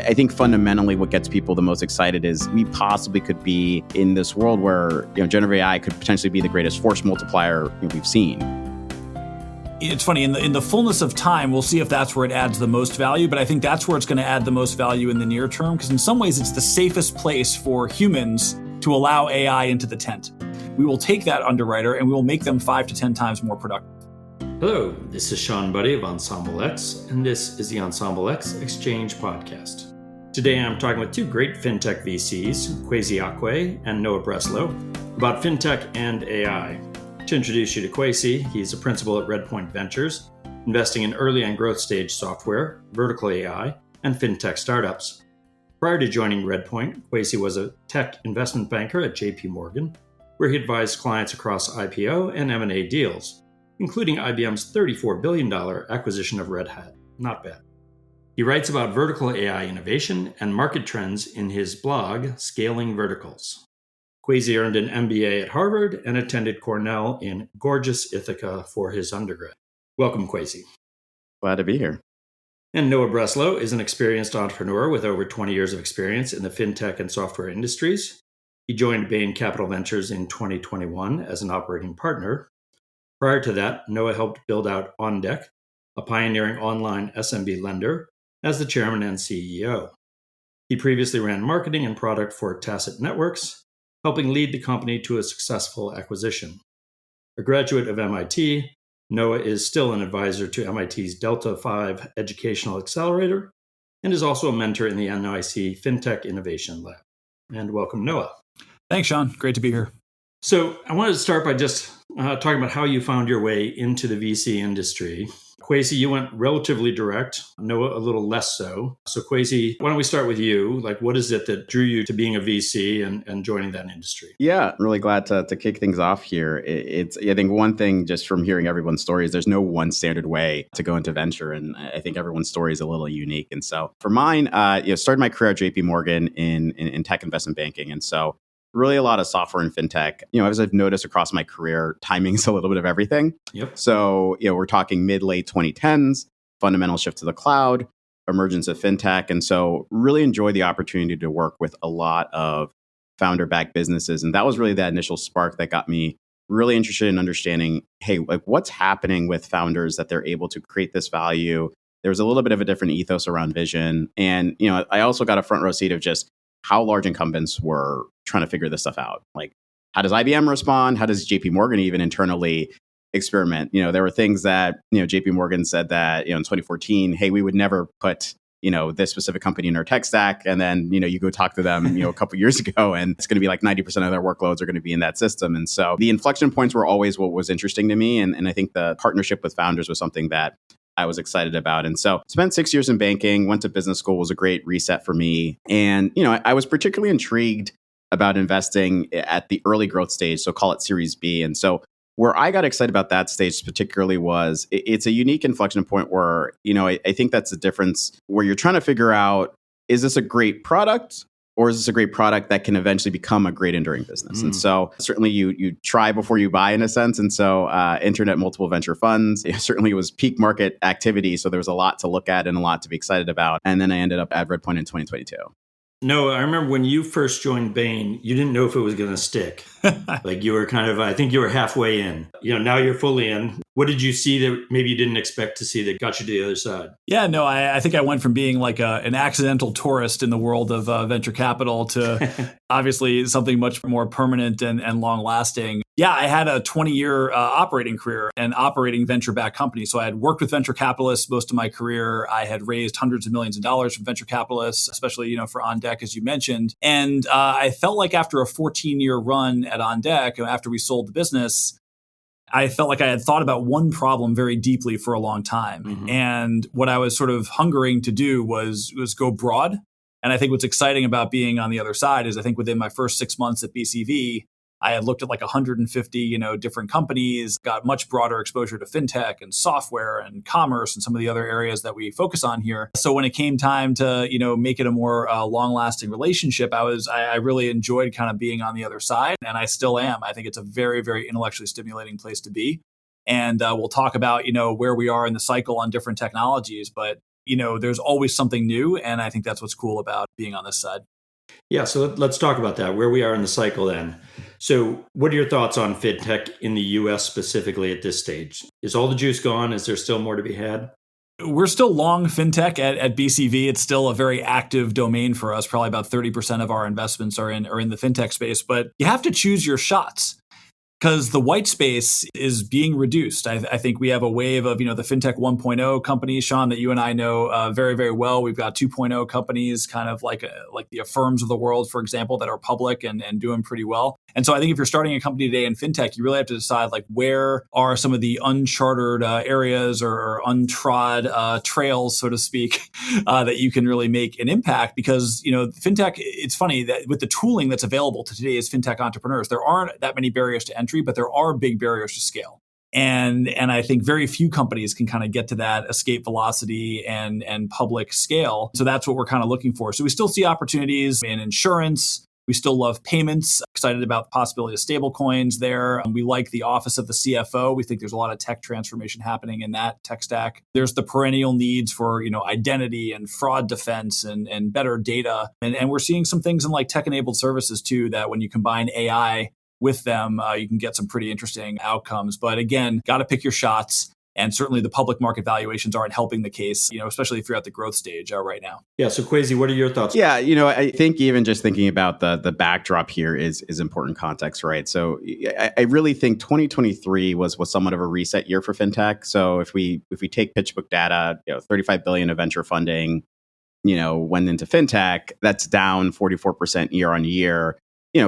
I think fundamentally what gets people the most excited is we possibly could be in this world where, generative AI could potentially be the greatest force multiplier we've seen. It's funny, in the fullness of time, we'll see if that's where it adds the most value, but I think that's where it's going to add the most value in the near term, because in some ways it's the safest place for humans to allow AI into the tent. We will take that underwriter and we will make them 5 to 10 times more productive. Hello, this is Shawn Budde of Ensemble X, and this is the Ensemble X Exchange Podcast. Today I'm talking with two great Fintech VCs, Kwesi Acquay and Noah Breslow, about Fintech and AI. To introduce you to Kwesi, he's a principal at Redpoint Ventures, investing in early and growth stage software, vertical AI, and Fintech startups. Prior to joining Redpoint, Kwesi was a tech investment banker at JP Morgan, where he advised clients across IPO and M&A deals, including IBM's $34 billion acquisition of Red Hat. Not bad. He writes about vertical AI innovation and market trends in his blog, Scaling Verticals. Kwesi earned an MBA at Harvard and attended Cornell in gorgeous Ithaca for his undergrad. Welcome, Kwesi. Glad to be here. And Noah Breslow is an experienced entrepreneur with over 20 years of experience in the fintech and software industries. He joined Bain Capital Ventures in 2021 as an operating partner. Prior to that, Noah helped build out OnDeck, a pioneering online SMB lender, as the chairman and CEO. He previously ran marketing and product for Tacit Networks, helping lead the company to a successful acquisition. A graduate of MIT, Noah is still an advisor to MIT's Delta 5 Educational Accelerator and is also a mentor in the NYC FinTech Innovation Lab. And welcome, Noah. Thanks, Shawn. Great to be here. So I wanted to start by just talking about how you found your way into the VC industry. Kwesi, you went relatively direct, Noah a little less so. So Kwesi, why don't we start with you? Like, what is it that drew you to being a VC and joining that industry? Yeah, really glad to kick things off here. I think one thing just from hearing everyone's stories, there's no one standard way to go into venture. And I think everyone's story is a little unique. And so for mine, started my career at JP Morgan in tech investment banking. And so really a lot of software and fintech. As I've noticed across my career, timing's a little bit of everything. Yep. So, we're talking mid-late 2010s, fundamental shift to the cloud, emergence of fintech. And so really enjoy the opportunity to work with a lot of founder-backed businesses. And that was really that initial spark that got me really interested in understanding, hey, like what's happening with founders that they're able to create this value. There was a little bit of a different ethos around vision. And, I also got a front row seat of just how large incumbents were trying to figure this stuff out. Like, how does IBM respond? How does JP Morgan even internally experiment? There were things that, JP Morgan said that, in 2014, hey, we would never put, this specific company in our tech stack. And then, you go talk to them, a couple of years ago, and it's going to be like 90% of their workloads are going to be in that system. And so the inflection points were always what was interesting to me. And I think the partnership with founders was something that I was excited about. And so spent 6 years in banking, went to business school, was a great reset for me. And, I was particularly intrigued about investing at the early growth stage, so call it Series B. And so where I got excited about that stage particularly was it's a unique inflection point where, I think that's the difference where you're trying to figure out, is this a great product? Or is this a great product that can eventually become a great enduring business? And so certainly you try before you buy in a sense. And so entered at multiple venture funds. Certainly it was peak market activity. So there was a lot to look at and a lot to be excited about. And then I ended up at Redpoint in 2022. No, I remember when you first joined Bain, you didn't know if it was going to stick. Like you were I think you were halfway in. Now you're fully in. What did you see that maybe you didn't expect to see that got you to the other side? Yeah, no, I think I went from being like an accidental tourist in the world of venture capital to obviously something much more permanent and long lasting. Yeah, I had a 20-year operating career and operating venture-backed companies. So I had worked with venture capitalists most of my career. I had raised hundreds of millions of dollars from venture capitalists, especially for OnDeck, as you mentioned. And I felt like after a 14-year run at OnDeck, after we sold the business, I felt like I had thought about one problem very deeply for a long time. Mm-hmm. And what I was sort of hungering to do was go broad. And I think what's exciting about being on the other side is I think within my first 6 months at BCV, I had looked at like 150, different companies, got much broader exposure to fintech and software and commerce and some of the other areas that we focus on here. So when it came time to, make it a more long-lasting relationship, I really enjoyed kind of being on the other side, and I still am. I think it's a very, very intellectually stimulating place to be. And we'll talk about, where we are in the cycle on different technologies, but there's always something new. And I think that's what's cool about being on this side. Yeah, so let's talk about that, where we are in the cycle then. So what are your thoughts on fintech in the US specifically at this stage? Is all the juice gone? Is there still more to be had? We're still long fintech at BCV. It's still a very active domain for us. Probably about 30% of our investments are in the fintech space, but you have to choose your shots, because the white space is being reduced. I think we have a wave of, the FinTech 1.0 companies, Shawn, that you and I know very, very well. We've got 2.0 companies, kind of like the Affirms of the world, for example, that are public and doing pretty well. And so I think if you're starting a company today in fintech, you really have to decide where are some of the uncharted areas or untrod trails, so to speak, that you can really make an impact. Because, fintech, it's funny that with the tooling that's available to today's fintech entrepreneurs, there aren't that many barriers to entry, but there are big barriers to scale. And I think very few companies can kind of get to that escape velocity and public scale. So that's what we're kind of looking for. So we still see opportunities in insurance. We still love payments, excited about the possibility of stable coins there. We like the office of the CFO. We think there's a lot of tech transformation happening in that tech stack. There's the perennial needs for, identity and fraud defense and better data. And we're seeing some things in tech-enabled services too, that when you combine AI with them, you can get some pretty interesting outcomes. But again, got to pick your shots. And certainly the public market valuations aren't helping the case, especially if you're at the growth stage right now. Yeah. So Kwesi, what are your thoughts? Yeah, I think even just thinking about the backdrop here is important context, right? So I really think 2023 was somewhat of a reset year for fintech. So if we take PitchBook data, $35 billion of venture funding, went into fintech, that's down 44% year on year.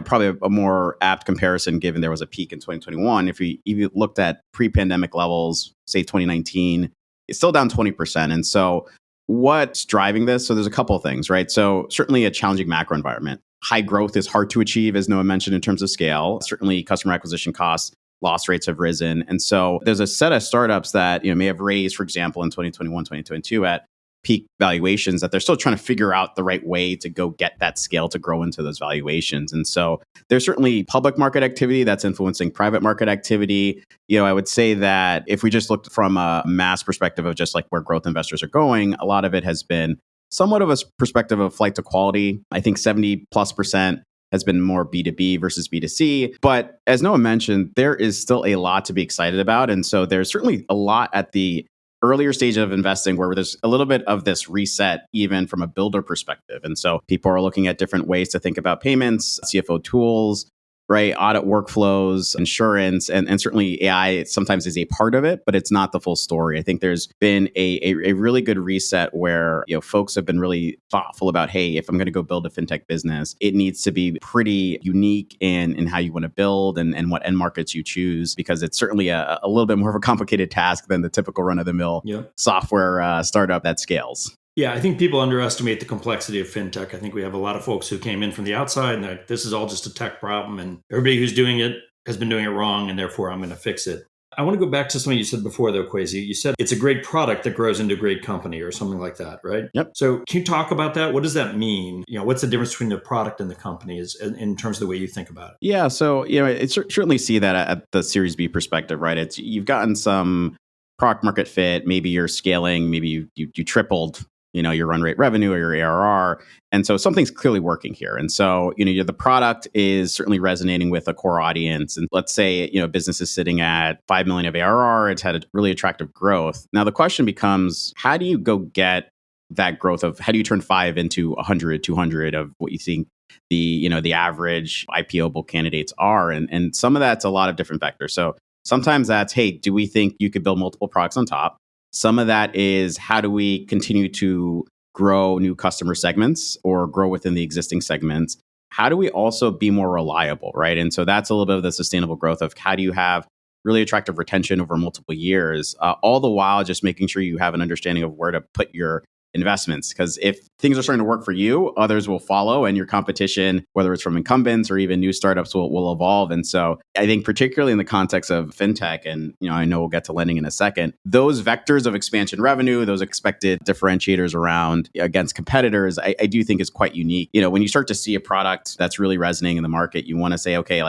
Probably a more apt comparison given there was a peak in 2021. If you looked at pre-pandemic levels, say 2019, it's still down 20%. And so what's driving this? So there's a couple of things, right? So certainly a challenging macro environment. High growth is hard to achieve, as Noah mentioned, in terms of scale. Certainly customer acquisition costs, loss rates have risen. And so there's a set of startups that may have raised, for example, in 2021, 2022 at peak valuations, that they're still trying to figure out the right way to go get that scale to grow into those valuations. And so there's certainly public market activity that's influencing private market activity. I would say that if we just looked from a mass perspective of just where growth investors are going, a lot of it has been somewhat of a perspective of flight to quality. I think 70+% has been more B2B versus B2C. But as Noah mentioned, there is still a lot to be excited about. And so there's certainly a lot at the earlier stage of investing where there's a little bit of this reset, even from a builder perspective. And so people are looking at different ways to think about payments, CFO tools, right? Audit workflows, insurance, and certainly AI sometimes is a part of it, but it's not the full story. I think there's been a really good reset where folks have been really thoughtful about, hey, if I'm going to go build a fintech business, it needs to be pretty unique in how you want to build and what end markets you choose, because it's certainly a little bit more of a complicated task than the typical run-of-the-mill software startup that scales. Yeah, I think people underestimate the complexity of fintech. I think we have a lot of folks who came in from the outside and this is all just a tech problem and everybody who's doing it has been doing it wrong and therefore I'm going to fix it. I want to go back to something you said before though, Kwesi. You said it's a great product that grows into a great company or something like that, right? Yep. So can you talk about that? What does that mean? What's the difference between the product and the company in terms of the way you think about it? Yeah, so it certainly see that at the Series B perspective, right? You've gotten some product market fit. Maybe you're scaling. Maybe you tripled your run rate revenue or your ARR. And so something's clearly working here. And so, the product is certainly resonating with a core audience. And let's say, business is sitting at 5 million of ARR. It's had a really attractive growth. Now, the question becomes, how do you go get that growth of, how do you turn 5 into 100, 200 of what you think the average IPO-able candidates are? And some of that's a lot of different vectors. So sometimes that's, hey, do we think you could build multiple products on top? Some of that is, how do we continue to grow new customer segments or grow within the existing segments? How do we also be more reliable, right? And so that's a little bit of the sustainable growth of, how do you have really attractive retention over multiple years, all the while just making sure you have an understanding of where to put your investments. Because if things are starting to work for you, others will follow, and your competition, whether it's from incumbents or even new startups, will evolve. And so I think particularly in the context of fintech, and I know we'll get to lending in a second, those vectors of expansion revenue, those expected differentiators around against competitors, I do think is quite unique. When you start to see a product that's really resonating in the market, you want to say, okay,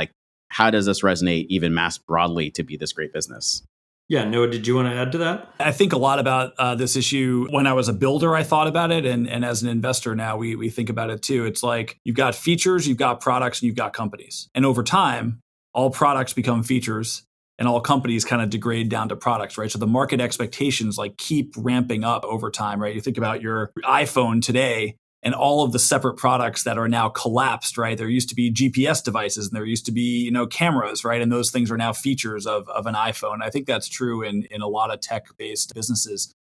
how does this resonate even mass broadly to be this great business? Yeah, Noah, did you want to add to that? I think a lot about this issue. When I was a builder, I thought about it. And as an investor now, we think about it too. It's like you've got features, you've got products, and you've got companies. And over time, all products become features and all companies kind of degrade down to products, right? So the market expectations like keep ramping up over time, right? You think about your iPhone today and all of the separate products that are now collapsed, right? There used to be GPS devices and there used to be, cameras, right? And those things are now features of an iPhone. I think that's true in a lot of tech-based businesses.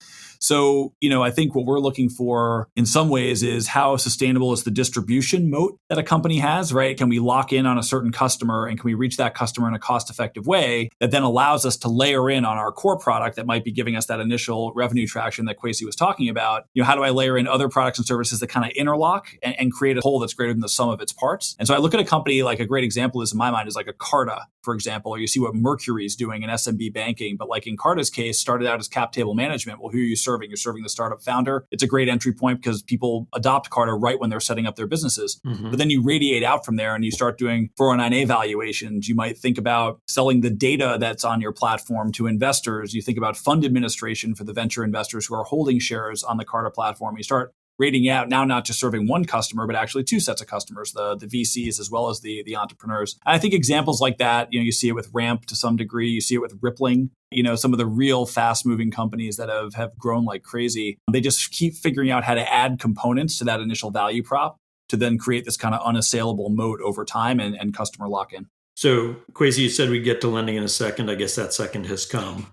So, I think what we're looking for in some ways is how sustainable is the distribution moat that a company has, right? Can we lock in on a certain customer and can we reach that customer in a cost-effective way that then allows us to layer in on our core product that might be giving us that initial revenue traction that Kwesi was talking about? How do I layer in other products and services that kind of interlock and create a whole that's greater than the sum of its parts? And so I look at a company, like a great example is in my mind is like a Carta, for example, or you see what Mercury is doing in SMB banking. But like in Carta's case, started out as cap table management. Well, who are you serving? You're serving the startup founder. It's a great entry point because people adopt Carta right when they're setting up their businesses. Mm-hmm. But then you radiate out from there and you start doing 409A valuations. You might think about selling the data that's on your platform to investors. You think about fund administration for the venture investors who are holding shares on the Carta platform. You start rating out now, not just serving one customer, but actually two sets of customers, the VCs as well as the entrepreneurs. And I think examples like that, you see it with Ramp to some degree, you see it with Rippling, some of the real fast moving companies that have grown like crazy. They just keep figuring out how to add components to that initial value prop to then create this kind of unassailable moat over time and customer lock-in. So, Kwesi, you said we'd get to lending in a second. I guess that second has come.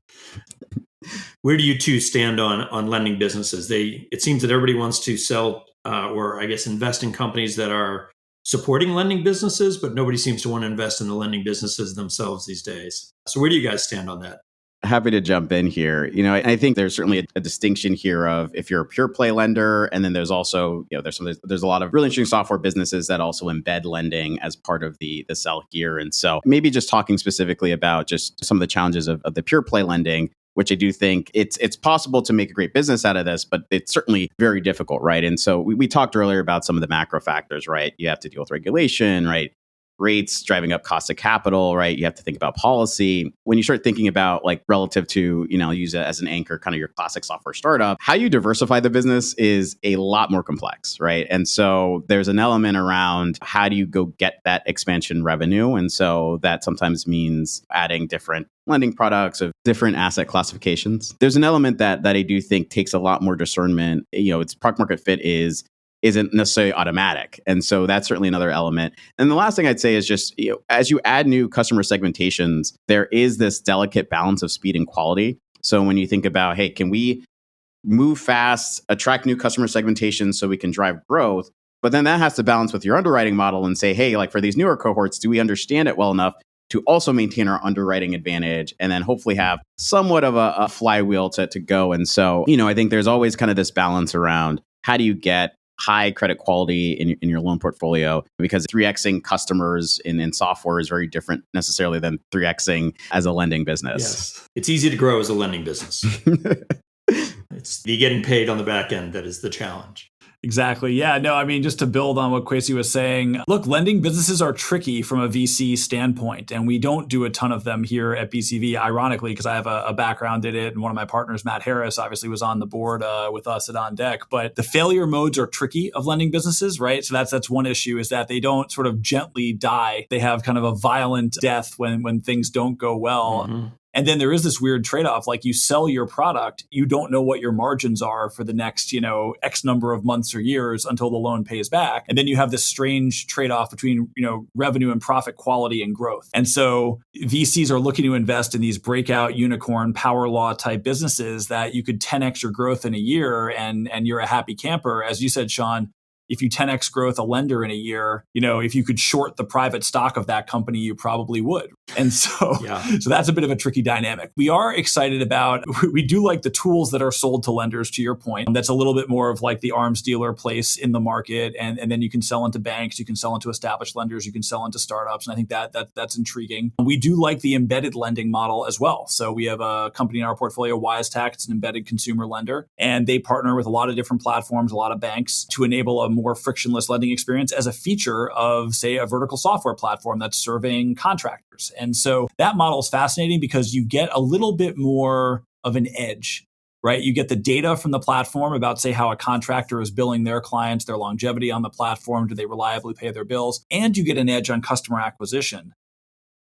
Where do you two stand on lending businesses? It seems that everybody wants to sell or I guess invest in companies that are supporting lending businesses, but nobody seems to want to invest in the lending businesses themselves these days. So where do you guys stand on that? Happy to jump in here. I think there's certainly a distinction here of if you're a pure play lender, and then there's also, there's a lot of really interesting software businesses that also embed lending as part of the sell here. And so maybe just talking specifically about just some of the challenges of the pure play lending, which I do think it's possible to make a great business out of this, but it's certainly very difficult, right? And so we talked earlier about some of the macro factors, right? You have to deal with regulation, right? Rates driving up cost of capital, right? You have to think about policy. When you start thinking about like relative to, use it as an anchor, kind of your classic software startup, how you diversify the business is a lot more complex, right? And so there's an element around how do you go get that expansion revenue? And so that sometimes means adding different lending products of different asset classifications. There's an element that I do think takes a lot more discernment. Its product market fit isn't necessarily automatic. And so that's certainly another element. And the last thing I'd say is just, as you add new customer segmentations, there is this delicate balance of speed and quality. So when you think about, hey, can we move fast, attract new customer segmentations so we can drive growth? But then that has to balance with your underwriting model and say, hey, like for these newer cohorts, do we understand it well enough to also maintain our underwriting advantage and then hopefully have somewhat of a flywheel to go? And so, I think there's always kind of this balance around how do you get high credit quality in your loan portfolio, because 3Xing customers in software is very different necessarily than 3Xing as a lending business. Yes. It's easy to grow as a lending business. It's the getting paid on the back end that is the challenge. Exactly. Yeah. No, I mean, just to build on what Kwesi was saying, look, lending businesses are tricky from a VC standpoint, and we don't do a ton of them here at BCV, ironically, because I have a background in it. And one of my partners, Matt Harris, obviously was on the board with us at On Deck. But the failure modes are tricky of lending businesses, right? So that's one issue, is that they don't sort of gently die. They have kind of a violent death when things don't go well. Mm-hmm. And then there is this weird trade-off, like you sell your product, you don't know what your margins are for the next, X number of months or years until the loan pays back. And then you have this strange trade-off between, revenue and profit quality and growth. And so VCs are looking to invest in these breakout unicorn power law type businesses that you could 10x your growth in a year and you're a happy camper. As you said, Shawn, if you 10x growth a lender in a year, if you could short the private stock of that company, you probably would. And so, So that's a bit of a tricky dynamic. We are excited about, we do like the tools that are sold to lenders, to your point. That's a little bit more of like the arms dealer place in the market. And then you can sell into banks, you can sell into established lenders, you can sell into startups. And I think that's intriguing. We do like the embedded lending model as well. So we have a company in our portfolio, WiseTech. It's an embedded consumer lender. And they partner with a lot of different platforms, a lot of banks to enable a more frictionless lending experience as a feature of, say, a vertical software platform that's serving contractors. contractors. And so that model is fascinating because you get a little bit more of an edge, right? You get the data from the platform about, say, how a contractor is billing their clients, their longevity on the platform, do they reliably pay their bills? And you get an edge on customer acquisition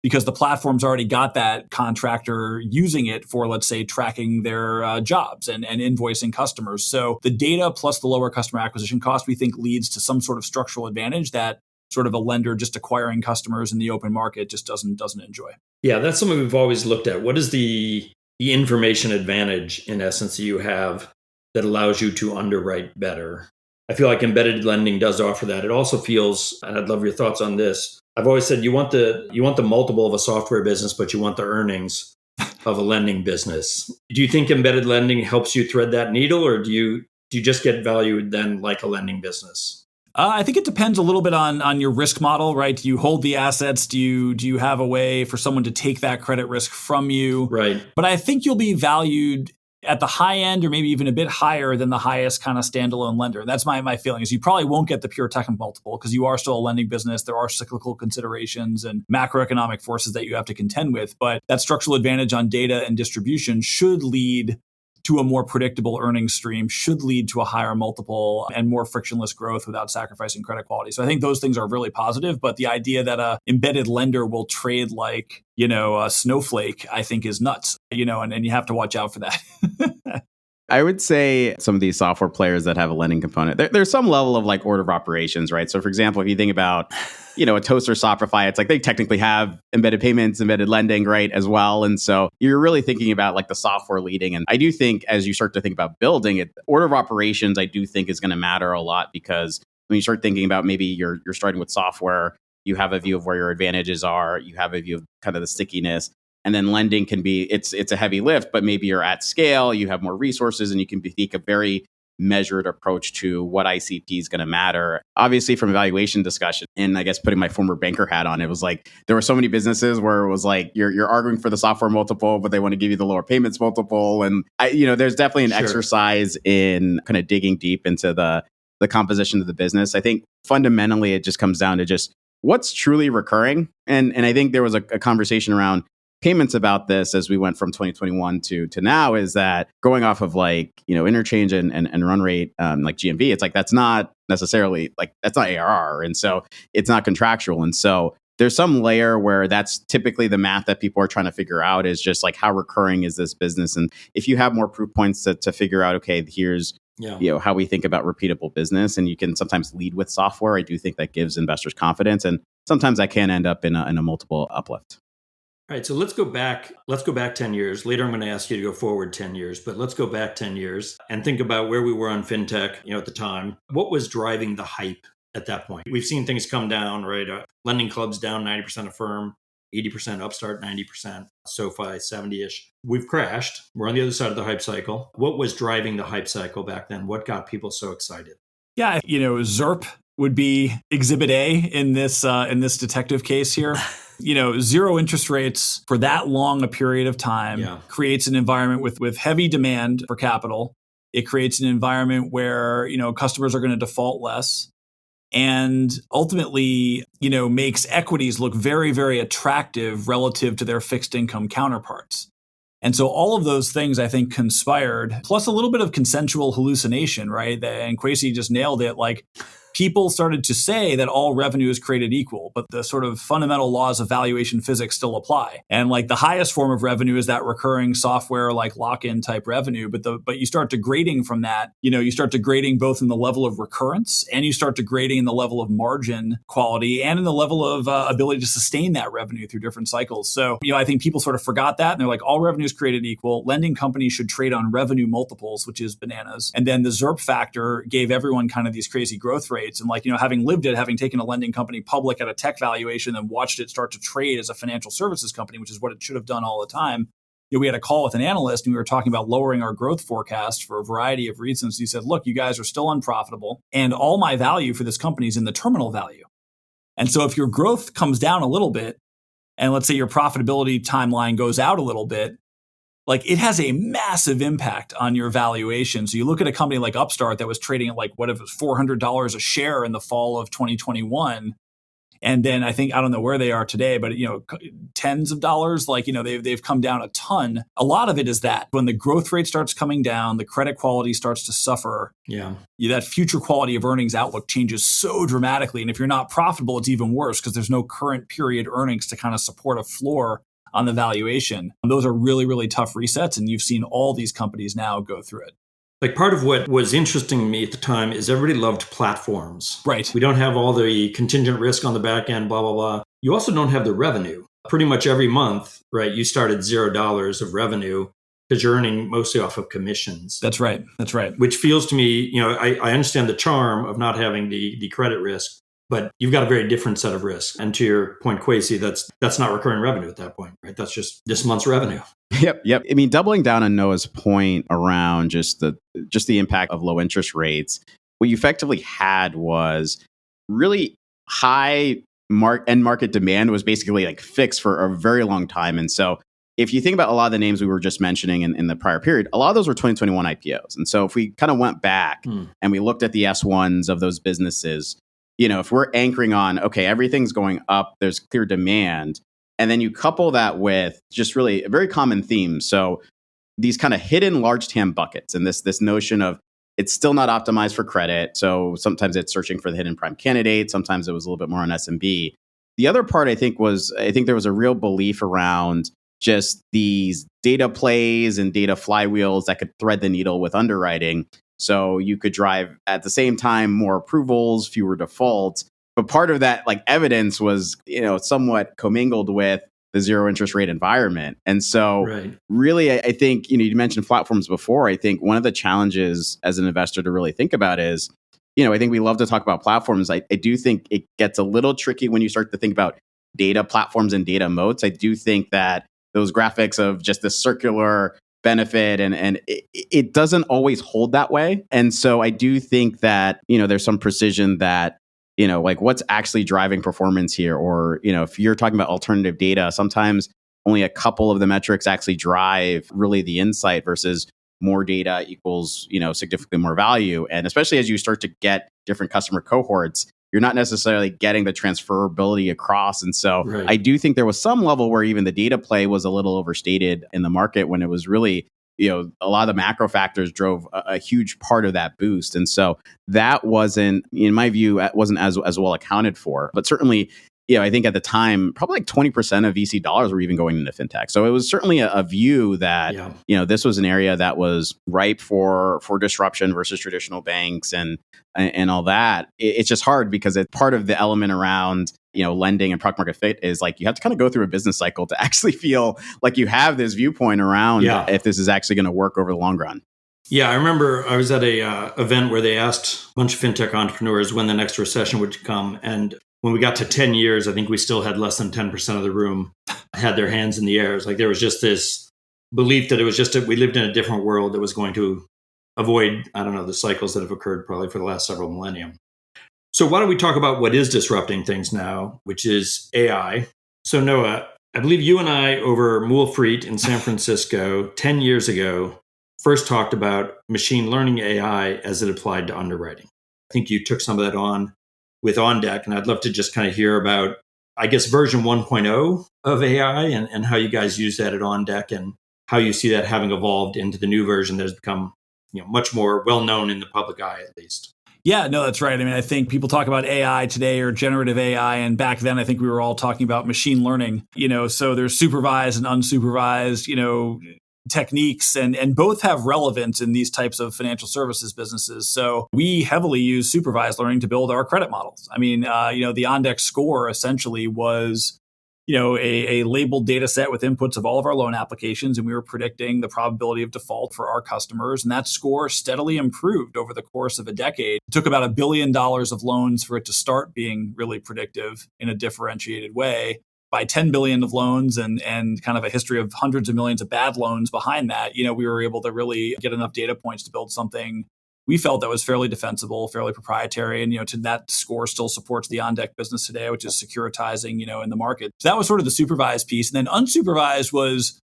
because the platform's already got that contractor using it for, let's say, tracking their jobs and invoicing customers. So the data plus the lower customer acquisition cost, we think, leads to some sort of structural advantage that sort of a lender just acquiring customers in the open market just doesn't enjoy. Yeah, that's something we've always looked at. What is the information advantage, in essence, that you have that allows you to underwrite better? I feel like embedded lending does offer that. It also feels, and I'd love your thoughts on this, I've always said you want the multiple of a software business, but you want the earnings of a lending business. Do you think embedded lending helps you thread that needle, or do you just get valued then like a lending business? I think it depends a little bit on your risk model, right? Do you hold the assets? Do you have a way for someone to take that credit risk from you? Right. But I think you'll be valued at the high end or maybe even a bit higher than the highest kind of standalone lender. That's my feeling is you probably won't get the pure tech multiple because you are still a lending business. There are cyclical considerations and macroeconomic forces that you have to contend with. But that structural advantage on data and distribution should lead to a more predictable earnings stream, should lead to a higher multiple and more frictionless growth without sacrificing credit quality. So I think those things are really positive, but the idea that a embedded lender will trade like, a snowflake, I think is nuts, and you have to watch out for that. I would say some of these software players that have a lending component, there's some level of like order of operations, right? So for example, if you think about, a Toast or Shopify, it's like they technically have embedded payments, embedded lending, right, as well. And so you're really thinking about like the software leading. And I do think as you start to think about building it, order of operations, I do think is going to matter a lot because when you start thinking about maybe you're starting with software, you have a view of where your advantages are, you have a view of kind of the stickiness. And then lending can be, it's a heavy lift, but maybe you're at scale, you have more resources, and you can take a very measured approach to what ICP is going to matter. Obviously, from a valuation discussion, and I guess putting my former banker hat on, it was like there were so many businesses where it was like you're arguing for the software multiple, but they want to give you the lower payments multiple. And there's definitely an exercise in kind of digging deep into the composition of the business. I think fundamentally it just comes down to just what's truly recurring. And I think there was a conversation around payments about this as we went from 2021 to now, is that going off of like, interchange and run rate, like GMV, it's like, that's not necessarily like, that's not ARR. And so it's not contractual. And so there's some layer where that's typically the math that people are trying to figure out is just like, how recurring is this business? And if you have more proof points to figure out, okay, here's, how we think about repeatable business, and you can sometimes lead with software, I do think that gives investors confidence. And sometimes that can end up in a multiple uplift. All right, so let's go back 10 years. Later, I'm going to ask you to go forward 10 years, but let's go back 10 years and think about where we were on fintech, at the time. What was driving the hype at that point? We've seen things come down, right? Lending clubs down 90% of firm, 80% Upstart, 90%, SoFi, 70-ish. We've crashed. We're on the other side of the hype cycle. What was driving the hype cycle back then? What got people so excited? Yeah, ZERP would be exhibit A in this detective case here. Zero interest rates for that long a period of time creates an environment with heavy demand for capital. It creates an environment where, customers are going to default less, and ultimately, makes equities look very, very attractive relative to their fixed income counterparts. And so all of those things, I think, conspired, plus a little bit of consensual hallucination, right? And Kwesi just nailed it. Like, people started to say that all revenue is created equal, but the sort of fundamental laws of valuation physics still apply. And like the highest form of revenue is that recurring software, like lock-in type revenue. But you start degrading from that. You start degrading both in the level of recurrence, and you start degrading in the level of margin quality, and in the level of ability to sustain that revenue through different cycles. So, I think people sort of forgot that, and they're like, all revenue is created equal. Lending companies should trade on revenue multiples, which is bananas. And then the ZERP factor gave everyone kind of these crazy growth rates. And like, having lived it, having taken a lending company public at a tech valuation and watched it start to trade as a financial services company, which is what it should have done all the time. We had a call with an analyst and we were talking about lowering our growth forecast for a variety of reasons. He said, look, you guys are still unprofitable, and all my value for this company is in the terminal value. And so if your growth comes down a little bit, and let's say your profitability timeline goes out a little bit, like, it has a massive impact on your valuation. So you look at a company like Upstart that was trading at like, what if it was $400 a share in the fall of 2021. And then I think, I don't know where they are today, but tens of dollars, they've come down a ton. A lot of it is that when the growth rate starts coming down, the credit quality starts to suffer. Yeah. That future quality of earnings outlook changes so dramatically. And if you're not profitable, it's even worse because there's no current period earnings to kind of support a floor on the valuation. Those are really, really tough resets. And you've seen all these companies now go through it. Like part of what was interesting to me at the time is everybody loved platforms. Right. We don't have all the contingent risk on the back end, blah, blah, blah. You also don't have the revenue. Pretty much every month, right, you start at $0 of revenue because you're earning mostly off of commissions. That's right. Which feels to me, I understand the charm of not having the credit risk, but you've got a very different set of risks. And to your point, Kwesi, that's not recurring revenue at that point, right? That's just this month's revenue. Yep. I mean, doubling down on Noah's point around just the impact of low interest rates, what you effectively had was really high end market demand was basically like fixed for a very long time. And so if you think about a lot of the names we were just mentioning in the prior period, a lot of those were 2021 IPOs. And so if we kind of went back and we looked at the S1s of those businesses, if we're anchoring on, okay, everything's going up, there's clear demand, and then you couple that with just really a very common theme. So these kind of hidden large TAM buckets and this notion of it's still not optimized for credit. So sometimes it's searching for the hidden prime candidate. Sometimes it was a little bit more on SMB. The other part I think there was a real belief around just these data plays and data flywheels that could thread the needle with underwriting. So you could drive at the same time more approvals, fewer defaults. But part of that evidence was, somewhat commingled with the zero interest rate environment. And so really, I think, you mentioned platforms before. I think one of the challenges as an investor to really think about is, I think we love to talk about platforms. I do think it gets a little tricky when you start to think about data platforms and data moats. I do think that those graphics of just the circular benefit and it doesn't always hold that way. And so I do think that, there's some precision that, what's actually driving performance here, or, if you're talking about alternative data, sometimes only a couple of the metrics actually drive really the insight versus more data equals, significantly more value. And especially as you start to get different customer cohorts, you're not necessarily getting the transferability across. And so I do think there was some level where even the data play was a little overstated in the market when it was really, a lot of the macro factors drove a huge part of that boost. And so that wasn't, in my view, wasn't as well accounted for. But certainly, I think at the time, probably 20% of VC dollars were even going into fintech. So it was certainly a view that, this was an area that was ripe for disruption versus traditional banks and all that. It's just hard because it's part of the element around, lending and product market fit is you have to kind of go through a business cycle to actually feel like you have this viewpoint around if this is actually going to work over the long run. Yeah, I remember I was at a event where they asked a bunch of fintech entrepreneurs when the next recession would come. And when we got to 10 years, I think we still had less than 10% of the room had their hands in the air. It's there was just this belief that it was just we lived in a different world that was going to avoid, the cycles that have occurred probably for the last several millennium. So why don't we talk about what is disrupting things now, which is AI. So Noah, I believe you and I over Moule Frite in San Francisco 10 years ago first talked about machine learning AI as it applied to underwriting. I think you took some of that on with OnDeck, and I'd love to just kind of hear about, I guess, version 1.0 of AI and how you guys use that at OnDeck and how you see that having evolved into the new version that has become much more well-known in the public eye, at least. Yeah, no, that's right. I mean, I think people talk about AI today or generative AI. And back then, I think we were all talking about machine learning, so there's supervised and unsupervised, techniques and both have relevance in these types of financial services businesses. So we heavily use supervised learning to build our credit models. I mean, the OnDeck score essentially was, a labeled data set with inputs of all of our loan applications, and we were predicting the probability of default for our customers. And that score steadily improved over the course of a decade. It took about $1 billion of loans for it to start being really predictive in a differentiated way. By 10 billion of loans and kind of a history of hundreds of millions of bad loans behind that, we were able to really get enough data points to build something we felt that was fairly defensible, fairly proprietary. And, to that score still supports the OnDeck business today, which is securitizing, in the market. So that was sort of the supervised piece. And then unsupervised was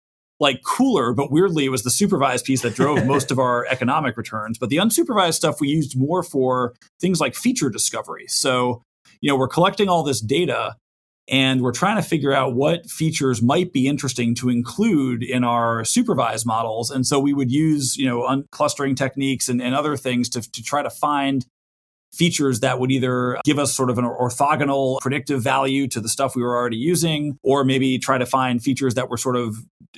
cooler, but weirdly, it was the supervised piece that drove most of our economic returns. But the unsupervised stuff we used more for things like feature discovery. So we're collecting all this data and we're trying to figure out what features might be interesting to include in our supervised models. And so we would use, clustering techniques and other things to try to find features that would either give us sort of an orthogonal predictive value to the stuff we were already using, or maybe try to find features that were sort of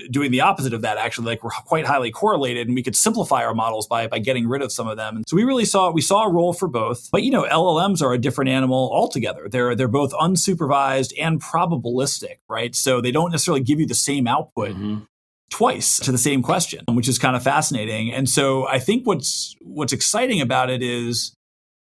doing the opposite of that, actually, like we're quite highly correlated, and we could simplify our models by getting rid of some of them. And so we saw a role for both. But LLMs are a different animal altogether. They're both unsupervised and probabilistic, right? So they don't necessarily give you the same output twice to the same question, which is kind of fascinating. And so I think what's exciting about it is,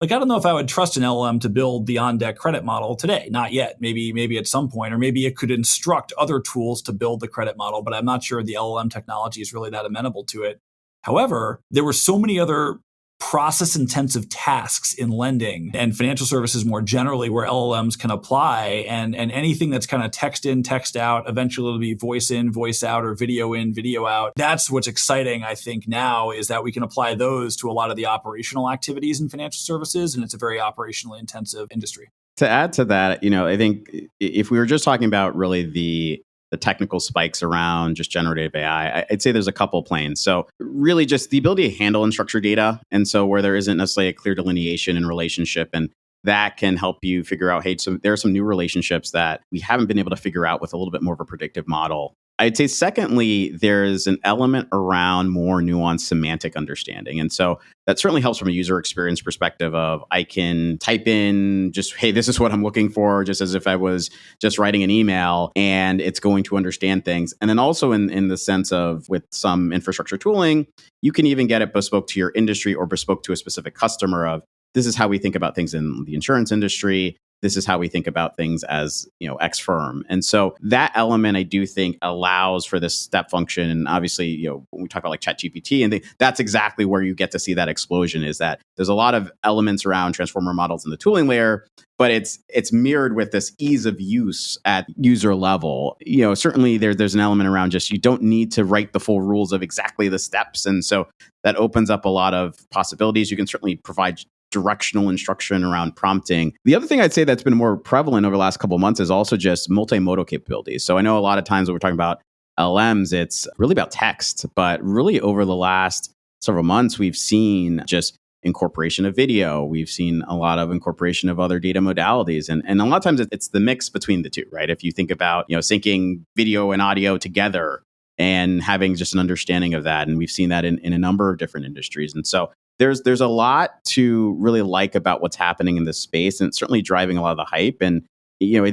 I don't know if I would trust an LLM to build the on-deck credit model today. Not yet. Maybe at some point, or maybe it could instruct other tools to build the credit model, but I'm not sure the LLM technology is really that amenable to it. However, there were so many other process-intensive tasks in lending and financial services more generally where LLMs can apply, and anything that's kind of text in, text out, eventually it'll be voice in, voice out, or video in, video out. That's what's exciting, I think, now, is that we can apply those to a lot of the operational activities in financial services, and it's a very operationally intensive industry. To add to that, I think if we were just talking about really the technical spikes around just generative AI, I'd say there's a couple planes. So really just the ability to handle unstructured data. And so where there isn't necessarily a clear delineation and relationship, and that can help you figure out, hey, so there are some new relationships that we haven't been able to figure out with a little bit more of a predictive model. I'd say secondly, there's an element around more nuanced semantic understanding. And so that certainly helps from a user experience perspective of I can type in just, hey, this is what I'm looking for, just as if I was just writing an email, and it's going to understand things. And then also in the sense of with some infrastructure tooling, you can even get it bespoke to your industry or bespoke to a specific customer of this is how we think about things in the insurance industry. This is how we think about things as, X firm. And so that element, I do think, allows for this step function. And obviously, when we talk about like ChatGPT, and that's exactly where you get to see that explosion, is that there's a lot of elements around transformer models in the tooling layer, but it's mirrored with this ease of use at user level. Certainly there's an element around just you don't need to write the full rules of exactly the steps. And so that opens up a lot of possibilities. You can certainly provide directional instruction around prompting. The other thing I'd say that's been more prevalent over the last couple of months is also just multimodal capabilities. So I know a lot of times when we're talking about LLMs, it's really about text, but really over the last several months, we've seen just incorporation of video. We've seen a lot of incorporation of other data modalities. And a lot of times it's the mix between the two, right? If you think about, syncing video and audio together and having just an understanding of that. And we've seen that in a number of different industries. And so there's a lot to really like about what's happening in this space, and it's certainly driving a lot of the hype. And I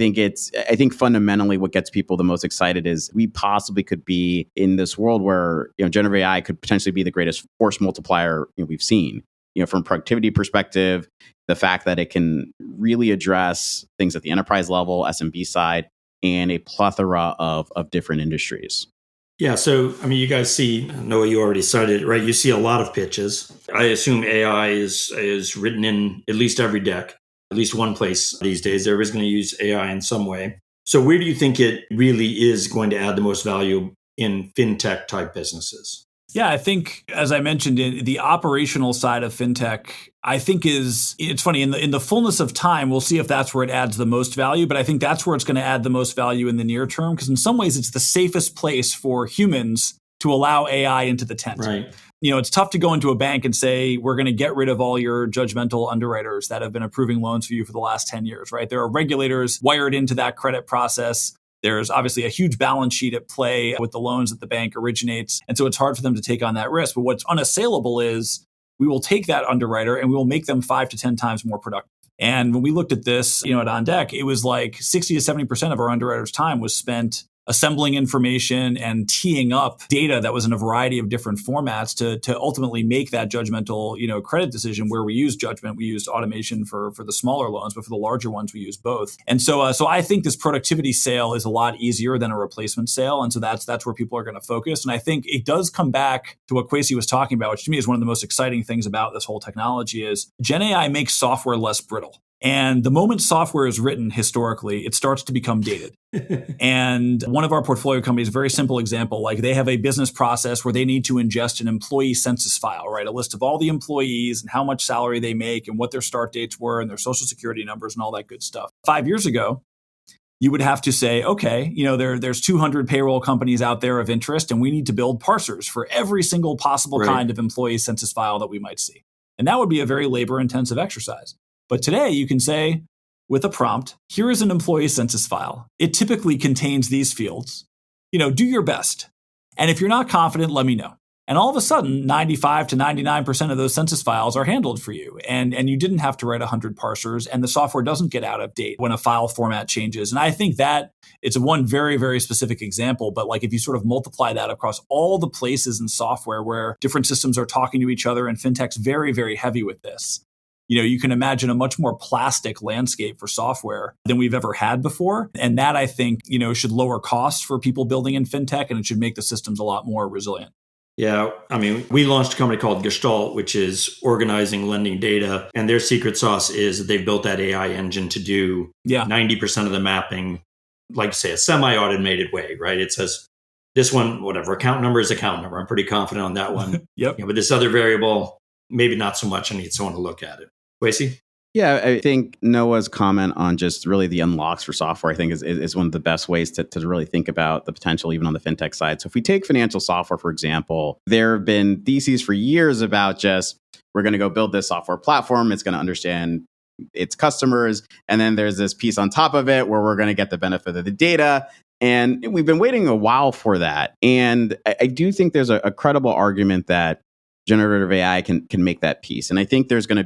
think fundamentally what gets people the most excited is we possibly could be in this world where generative AI could potentially be the greatest force multiplier we've seen. From a productivity perspective, the fact that it can really address things at the enterprise level, SMB side, and a plethora of different industries. Yeah, so you guys see, Noah, you already cited it, right? You see a lot of pitches. I assume AI is written in at least every deck, at least one place these days. Everybody's going to use AI in some way. So where do you think it really is going to add the most value in fintech type businesses? Yeah, I think, as I mentioned, the operational side of fintech, I think it's funny, in the fullness of time, we'll see if that's where it adds the most value, but I think that's where it's going to add the most value in the near term, because in some ways it's the safest place for humans to allow AI into the tent. Right. It's tough to go into a bank and say, we're going to get rid of all your judgmental underwriters that have been approving loans for you for the last 10 years, right? There are regulators wired into that credit process. There's obviously a huge balance sheet at play with the loans that the bank originates. And so it's hard for them to take on that risk. But what's unassailable is we will take that underwriter and we will make them 5 to 10 times more productive. And when we looked at this, at On Deck, it was like 60 to 70% of our underwriters' time was spent assembling information and teeing up data that was in a variety of different formats to ultimately make that judgmental, credit decision. Where we use judgment, we used automation for the smaller loans, but for the larger ones, we use both. And so I think this productivity sale is a lot easier than a replacement sale. And so that's where people are going to focus. And I think it does come back to what Kwesi was talking about, which to me is one of the most exciting things about this whole technology is Gen AI makes software less brittle. And the moment software is written historically, it starts to become dated. And one of our portfolio companies, a very simple example, like they have a business process where they need to ingest an employee census file, right? A list of all the employees and how much salary they make and what their start dates were and their social security numbers and all that good stuff. 5 years ago, you would have to say, okay, there's 200 payroll companies out there of interest, and we need to build parsers for every single possible kind of employee census file that we might see. And that would be a very labor-intensive exercise. But today you can say with a prompt, here is an employee census file. It typically contains these fields. Do your best. And if you're not confident, let me know. And all of a sudden, 95 to 99% of those census files are handled for you. And you didn't have to write 100 parsers, and the software doesn't get out of date when a file format changes. And I think that it's one very, very specific example. But like if you sort of multiply that across all the places in software where different systems are talking to each other, and fintech's very, very heavy with this. You can imagine a much more plastic landscape for software than we've ever had before. And that, I think, should lower costs for people building in fintech, and it should make the systems a lot more resilient. Yeah. We launched a company called Gestalt, which is organizing lending data. And their secret sauce is that they've built that AI engine to do 90% of the mapping, like say a semi-automated way, right? It says this one, whatever, account number is account number. I'm pretty confident on that one. Yep. But this other variable, maybe not so much. I need someone to look at it. Kwesi? Yeah, I think Noah's comment on just really the unlocks for software, I think is one of the best ways to really think about the potential even on the fintech side. So if we take financial software, for example, there have been theses for years about just, we're going to go build this software platform. It's going to understand its customers. And then there's this piece on top of it where we're going to get the benefit of the data. And we've been waiting a while for that. And I do think there's a credible argument that generative AI can make that piece. And I think it's going to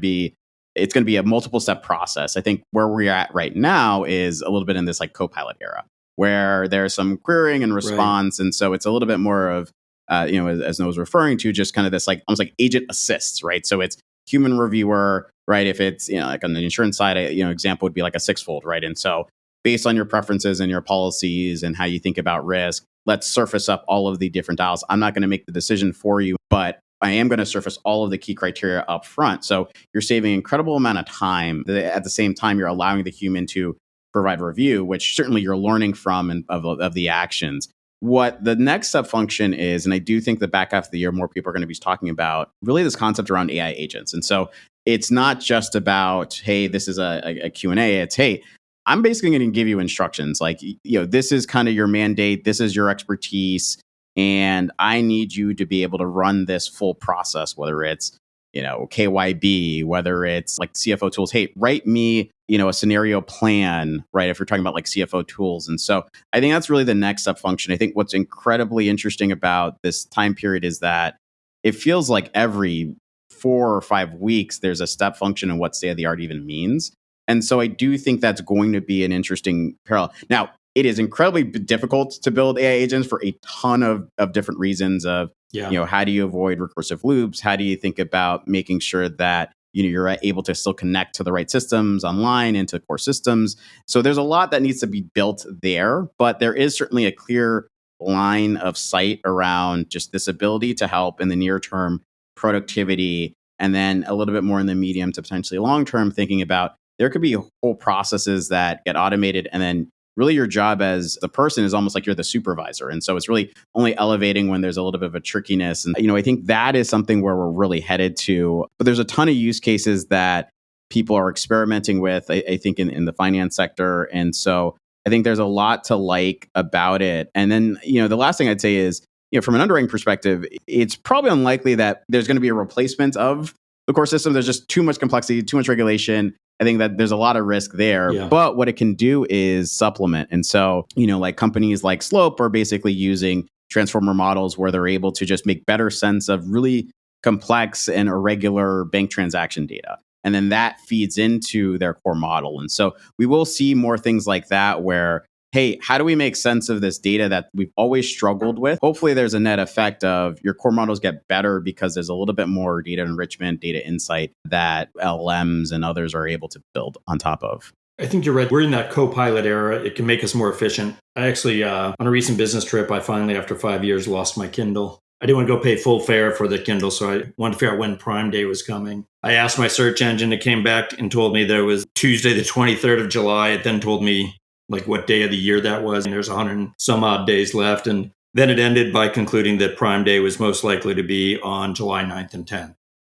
be a multiple step process. I think where we're at right now is a little bit in this like Copilot era where there's some querying and response. Right. And so it's a little bit more of, as Noah's referring to, just kind of this like almost like agent assists, right? So it's human reviewer, right? If it's, like on the insurance side, example would be like a sixfold, right? And so based on your preferences and your policies and how you think about risk, let's surface up all of the different dials. I'm not going to make the decision for you, but I am going to surface all of the key criteria up front. So you're saving an incredible amount of time. At the same time, you're allowing the human to provide review, which certainly you're learning from and of the actions. What the next step function is, and I do think the back half of the year, more people are going to be talking about really this concept around AI agents. And so it's not just about, hey, this is a Q&A. It's, hey, I'm basically going to give you instructions. Like, this is kind of your mandate. This is your expertise. And I need you to be able to run this full process, whether it's, KYB, whether it's like CFO tools. Hey, write me, a scenario plan, right? If you're talking about like CFO tools. And so I think that's really the next step function. I think what's incredibly interesting about this time period is that it feels like every 4 or 5 weeks, there's a step function in what state of the art even means. And so I do think that's going to be an interesting parallel. Now, it is incredibly difficult to build AI agents for a ton of different reasons of, how do you avoid recursive loops? How do you think about making sure that, you're able to still connect to the right systems online into core systems? So there's a lot that needs to be built there, but there is certainly a clear line of sight around just this ability to help in the near term productivity, and then a little bit more in the medium to potentially long term, thinking about there could be whole processes that get automated, and then really your job as the person is almost like you're the supervisor. And so it's really only elevating when there's a little bit of a trickiness. And, I think that is something where we're really headed to. But there's a ton of use cases that people are experimenting with, I think, in the finance sector. And so I think there's a lot to like about it. And then, the last thing I'd say is, from an underwriting perspective, it's probably unlikely that there's going to be a replacement of the core system. There's just too much complexity, too much regulation. I think that there's a lot of risk there, but what it can do is supplement. And so, like companies like Slope are basically using transformer models where they're able to just make better sense of really complex and irregular bank transaction data. And then that feeds into their core model. And so we will see more things like that where, hey, how do we make sense of this data that we've always struggled with? Hopefully there's a net effect of your core models get better because there's a little bit more data enrichment, data insight that LLMs and others are able to build on top of. I think you're right. We're in that Copilot era. It can make us more efficient. I actually, on a recent business trip, I finally, after 5 years, lost my Kindle. I didn't want to go pay full fare for the Kindle, so I wanted to figure out when Prime Day was coming. I asked my search engine, it came back and told me that it was Tuesday, the 23rd of July. It then told me like what day of the year that was, and there's 100 and some odd days left. And then it ended by concluding that Prime Day was most likely to be on July 9th and 10th.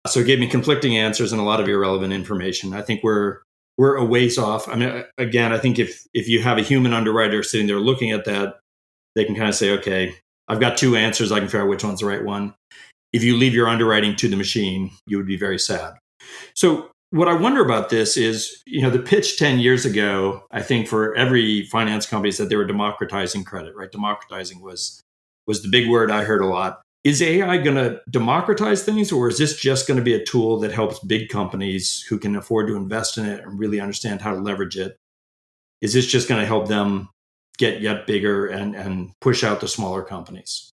So it gave me conflicting answers and a lot of irrelevant information. I think we're a ways off. I mean, again, I think if you have a human underwriter sitting there looking at that, they can kind of say, okay, I've got two answers. I can figure out which one's the right one. If you leave your underwriting to the machine, you would be very sad. So what I wonder about this is, the pitch 10 years ago, I think for every finance company said they were democratizing credit, right? Democratizing was the big word I heard a lot. Is AI going to democratize things, or is this just going to be a tool that helps big companies who can afford to invest in it and really understand how to leverage it? Is this just going to help them get yet bigger and push out the smaller companies?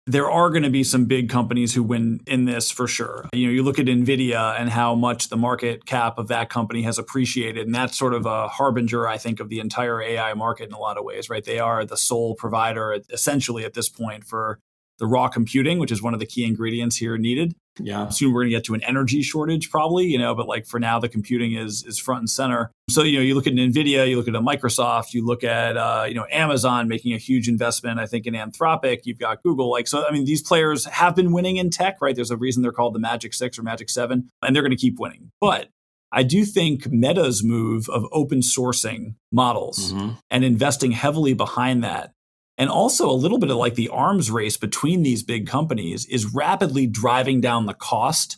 There are going to be some big companies who win in this for sure. You look at NVIDIA and how much the market cap of that company has appreciated. And that's sort of a harbinger, I think, of the entire AI market in a lot of ways, right? They are the sole provider essentially at this point for the raw computing, which is one of the key ingredients here needed. Yeah. Soon we're going to get to an energy shortage probably, but like for now, the computing is front and center. So, you look at NVIDIA, you look at a Microsoft, you look at, Amazon making a huge investment, I think in Anthropic, you've got Google. These players have been winning in tech, right? There's a reason they're called the Magic 6 or Magic 7, and they're going to keep winning. But I do think Meta's move of open sourcing models and investing heavily behind that, and also a little bit of like the arms race between these big companies, is rapidly driving down the cost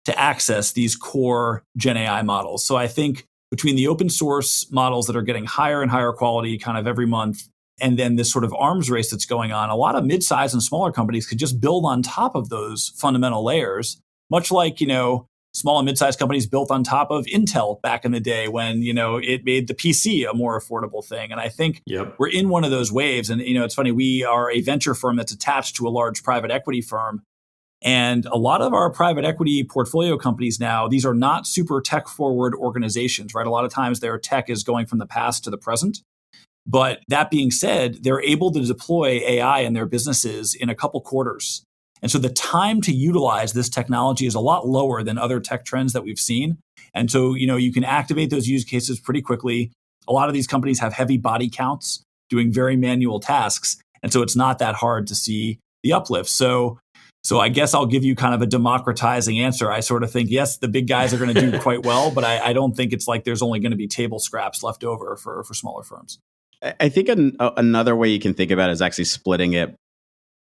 to access these core Gen AI models. So I think between the open source models that are getting higher and higher quality kind of every month, and then this sort of arms race that's going on, a lot of mid-sized and smaller companies could just build on top of those fundamental layers, much like, small and mid-sized companies built on top of Intel back in the day when, it made the PC a more affordable thing. And I think we're in one of those waves. And, it's funny, we are a venture firm that's attached to a large private equity firm. And a lot of our private equity portfolio companies now, these are not super tech-forward organizations, right? A lot of times their tech is going from the past to the present. But that being said, they're able to deploy AI in their businesses in a couple quarters. And so the time to utilize this technology is a lot lower than other tech trends that we've seen. And so, you can activate those use cases pretty quickly. A lot of these companies have heavy body counts doing very manual tasks. And so it's not that hard to see the uplift. So I guess I'll give you kind of a democratizing answer. I sort of think, yes, the big guys are going to do quite well, but I don't think it's like there's only going to be table scraps left over for smaller firms. I think another way you can think about it is actually splitting it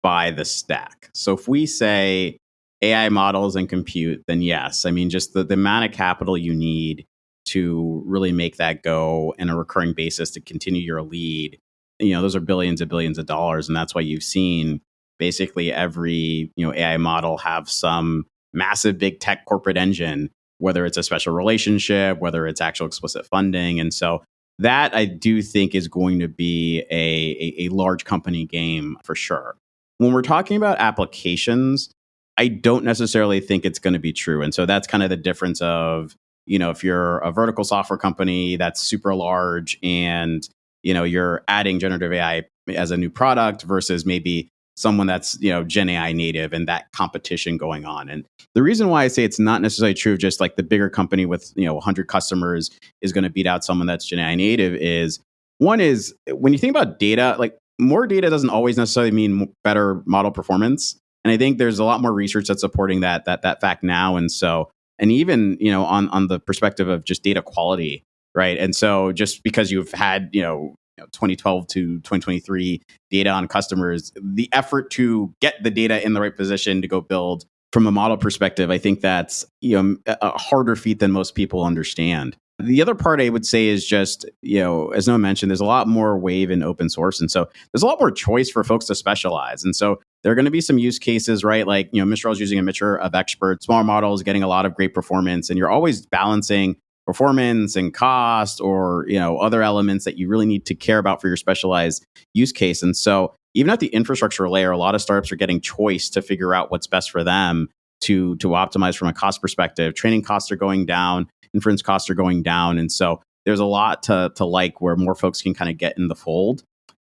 by the stack. So if we say AI models and compute, then yes, just the amount of capital you need to really make that go in a recurring basis to continue your lead, those are billions and billions of dollars. And that's why you've seen basically every, AI model have some massive big tech corporate engine, whether it's a special relationship, whether it's actual explicit funding. And so that I do think is going to be a large company game for sure. When we're talking about applications, I don't necessarily think it's going to be true. And so that's kind of the difference of, if you're a vertical software company that's super large and, you're adding generative AI as a new product versus maybe someone that's, Gen AI native and that competition going on. And the reason why I say it's not necessarily true, just like the bigger company with, 100 customers is going to beat out someone that's Gen AI native is, one is when you think about data, like more data doesn't always necessarily mean better model performance. And I think there's a lot more research that's supporting that fact now. And so, and even, on the perspective of just data quality, right? And so just because you've had, 2012 to 2023 data on customers, the effort to get the data in the right position to go build from a model perspective, I think that's, a harder feat than most people understand. The other part I would say is just, as Noah mentioned, there's a lot more wave in open source. And so there's a lot more choice for folks to specialize. And so there are going to be some use cases, right? Like, Mistral is using a mixture of experts, small models getting a lot of great performance. And you're always balancing performance and cost or, other elements that you really need to care about for your specialized use case. And so even at the infrastructure layer, a lot of startups are getting choice to figure out what's best for them to optimize from a cost perspective. Training costs are going down. Inference costs are going down. And so there's a lot to like where more folks can kind of get in the fold.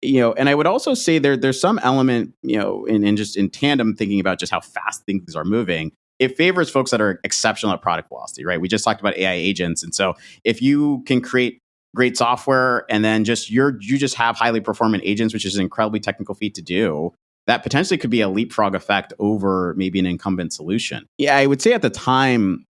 And I would also say there's some element, in just in tandem thinking about just how fast things are moving. It favors folks that are exceptional at product velocity, right? We just talked about AI agents. And so if you can create great software and then you just have highly performant agents, which is an incredibly technical feat to do, that potentially could be a leapfrog effect over maybe an incumbent solution. Yeah, I would say at the time,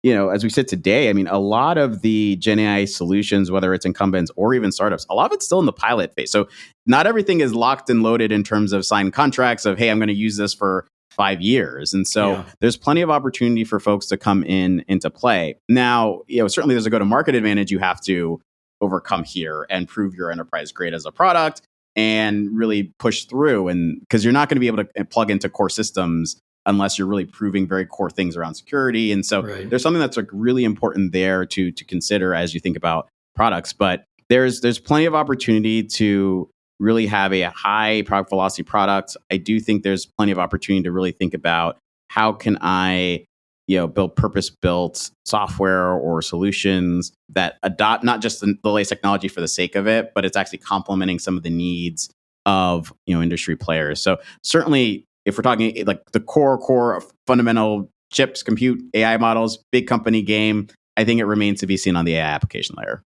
as we sit today, I mean, a lot of the Gen AI solutions, whether it's incumbents or even startups, a lot of it's still in the pilot phase. So not everything is locked and loaded in terms of signed contracts of, hey, I'm going to use this for 5 years. And so there's plenty of opportunity for folks to come into play. Now, certainly there's a go-to-market advantage you have to overcome here and prove your enterprise grade as a product and really push through. And because you're not going to be able to plug into core systems unless you're really proving very core things around security. And so there's something that's like really important there to consider as you think about products. But there's plenty of opportunity to really have a high product velocity product. I do think there's plenty of opportunity to really think about how can I build purpose-built software or solutions that adopt not just the latest technology for the sake of it, but it's actually complementing some of the needs of industry players. So certainly, if we're talking like the core of fundamental chips, compute, AI models, big company game, I think it remains to be seen on the AI application layer.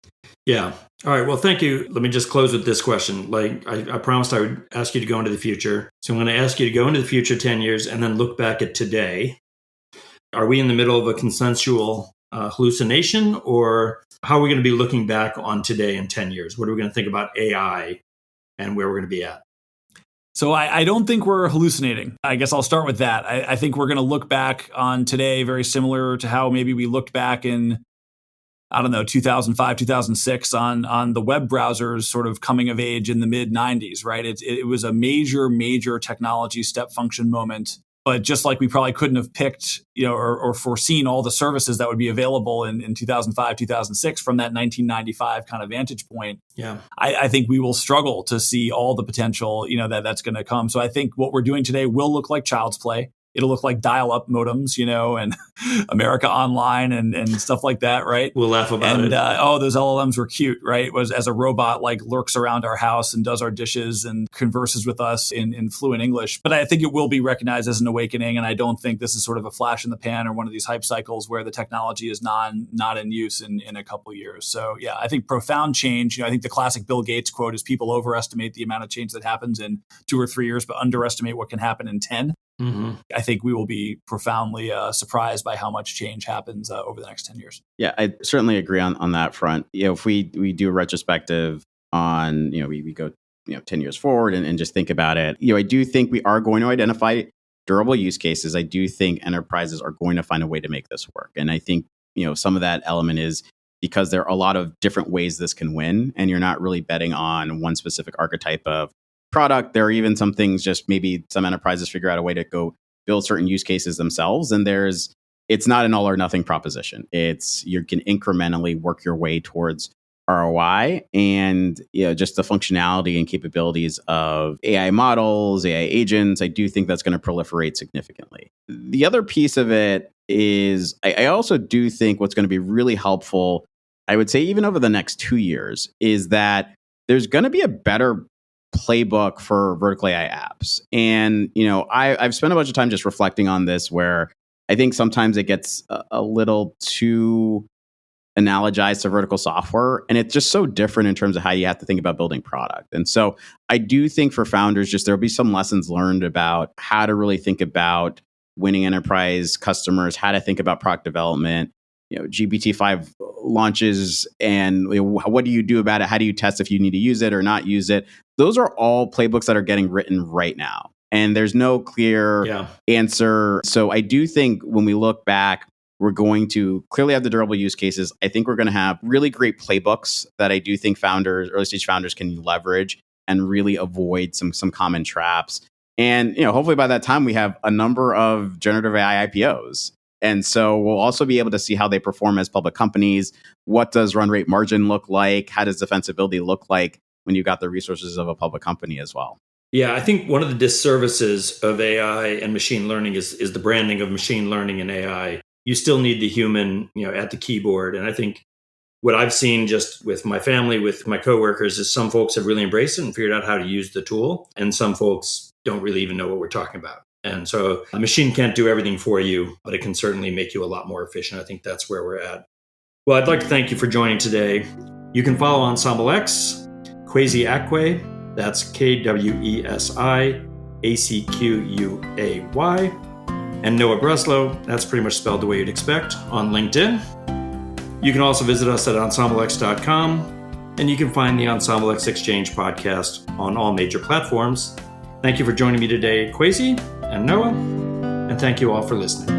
Yeah. All right. Well, thank you. Let me just close with this question. Like I promised I would ask you to go into the future. So I'm going to ask you to go into the future 10 years and then look back at today. Are we in the middle of a consensual hallucination, or how are we going to be looking back on today in 10 years? What are we going to think about AI and where we're going to be at? So I don't think we're hallucinating. I guess I'll start with that. I think we're going to look back on today very similar to how maybe we looked back in, 2005, 2006 on the web browsers sort of coming of age in the mid 90s, right? It was a major technology step function moment. But just like we probably couldn't have picked, or foreseen all the services that would be available in 2005, 2006 from that 1995 kind of vantage point. Yeah, I think we will struggle to see all the potential, that's going to come. So I think what we're doing today will look like child's play. It'll look like dial-up modems, and America Online and stuff like that, right? We'll laugh about it. Those LLMs were cute, right? Was as a robot like lurks around our house and does our dishes and converses with us in fluent English. But I think it will be recognized as an awakening, and I don't think this is sort of a flash in the pan or one of these hype cycles where the technology is not in use in a couple of years. So yeah, I think profound change. I think the classic Bill Gates quote is people overestimate the amount of change that happens in 2 or 3 years, but underestimate what can happen in 10. Mm-hmm. I think we will be profoundly surprised by how much change happens over the next 10 years. Yeah, I certainly agree on that front. If we do a retrospective on, we go 10 years forward and just think about it, I do think we are going to identify durable use cases. I do think enterprises are going to find a way to make this work. And I think, some of that element is because there are a lot of different ways this can win, and you're not really betting on one specific archetype of product. There are even some things, just maybe some enterprises figure out a way to go build certain use cases themselves. And it's not an all or nothing proposition. You can incrementally work your way towards ROI, and just the functionality and capabilities of AI models, AI agents. I do think that's going to proliferate significantly. The other piece of it is I also do think what's going to be really helpful, I would say even over the next 2 years, is that there's going to be a better playbook for vertical AI apps. And, I've spent a bunch of time just reflecting on this, where I think sometimes it gets a little too analogized to vertical software. And it's just so different in terms of how you have to think about building product. And so I do think for founders, there'll be some lessons learned about how to really think about winning enterprise customers, how to think about product development. GPT-5 launches, and what do you do about it? How do you test if you need to use it or not use it? Those are all playbooks that are getting written right now, and there's no clear answer. So I do think when we look back, we're going to clearly have the durable use cases. I think we're going to have really great playbooks that I do think early stage founders can leverage and really avoid some common traps. And hopefully by that time we have a number of generative AI IPOs. And so we'll also be able to see how they perform as public companies. What does run rate margin look like? How does defensibility look like when you've got the resources of a public company as well? Yeah, I think one of the disservices of AI and machine learning is the branding of machine learning and AI. You still need the human, at the keyboard. And I think what I've seen just with my family, with my coworkers, is some folks have really embraced it and figured out how to use the tool. And some folks don't really even know what we're talking about. And so a machine can't do everything for you, but it can certainly make you a lot more efficient. I think that's where we're at. Well, I'd like to thank you for joining today. You can follow Ensemble X, Kwesi Acquay, that's KWESI ACQUAY, and Noah Breslow, that's pretty much spelled the way you'd expect, on LinkedIn. You can also visit us at ensemblex.com, and you can find the Ensemble X Exchange podcast on all major platforms. Thank you for joining me today, Kwesi and Noah, and thank you all for listening.